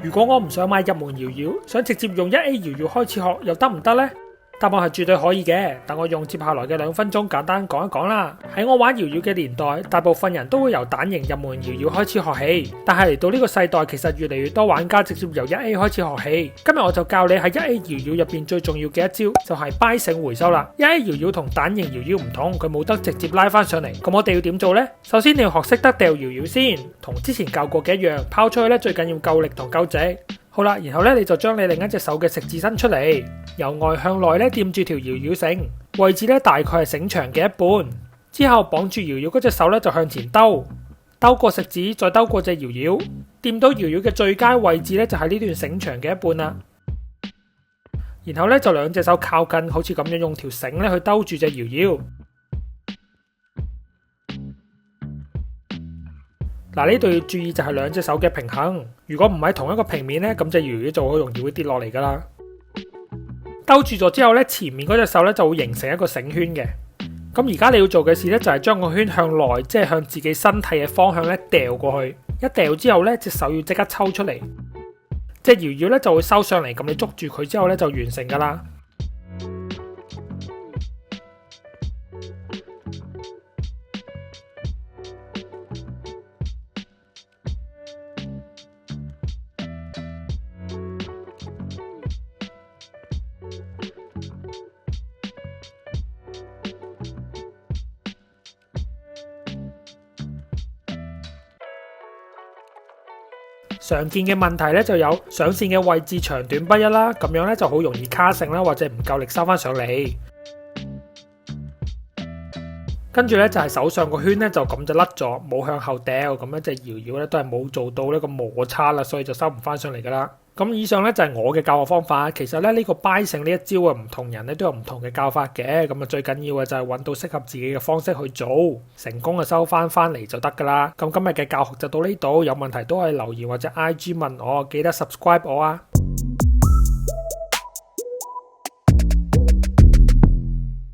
如果我唔想買入門搖搖，想直接用 1A 搖搖開始學，又得唔得呢？答案係絕對可以嘅，等我用接下來嘅2分鐘簡單講一講啦。喺我玩搖搖嘅年代，大部分人都會由蛋形入門搖搖開始學起，但係嚟到呢個世代，其實越嚟越多玩家直接由 1A 開始學起。今日我就教你喺 1A 搖搖入邊最重要嘅一招，就係掰繩回收啦。1A 搖搖同蛋形搖搖唔同，佢冇得直接拉翻上嚟。咁我哋要點做呢？首先你要學識得掉搖搖先，同之前教過嘅一樣，拋出去咧最緊要夠力同夠直。好啦，然後咧你就將你另一隻手嘅食指伸出嚟，由外向內咧掂住條搖搖繩，位置咧大概係繩長嘅一半。之後綁住搖搖嗰隻手咧就向前兜，兜過食指，再兜過隻搖搖，掂到搖搖嘅最佳位置咧就係呢段繩長嘅一半啦。然後咧就兩隻手靠近，好似咁樣用條繩咧去兜住隻搖搖。嗱，呢度要注意就係兩隻手嘅平衡，如果唔喺同一個平面咧，咁隻搖搖就好容易會跌落嚟噶啦。兜住咗之後咧，前面嗰隻手咧就會形成一個繩圈嘅。咁而家你要做嘅事咧就係將個圈向內，即係向自己身體嘅方向咧掉過去。一掉之後咧，隻手要即刻抽出嚟，隻搖搖咧就會收上嚟。咁你捉住佢之後咧就完成噶啦。常見嘅問題咧就有上線嘅位置長短不一啦，咁樣咧就好容易卡繩啦，或者唔夠力收翻上嚟。跟住咧就係手上個圈咧就咁就甩咗，冇向後掉，咁樣隻搖搖咧都係冇做到呢個摩擦啦，所以就收唔翻上嚟噶啦。咁以上咧就係我嘅教學方法。其實咧呢個掰繩呢一招啊，唔同人咧都有唔同嘅教法嘅。咁啊最緊要嘅就係揾到適合自己嘅方式去做，成功就收翻嚟就得噶啦。咁今日嘅教學就到呢度，有問題都可以留言或者 IG 問我，記得 subscribe 我啊。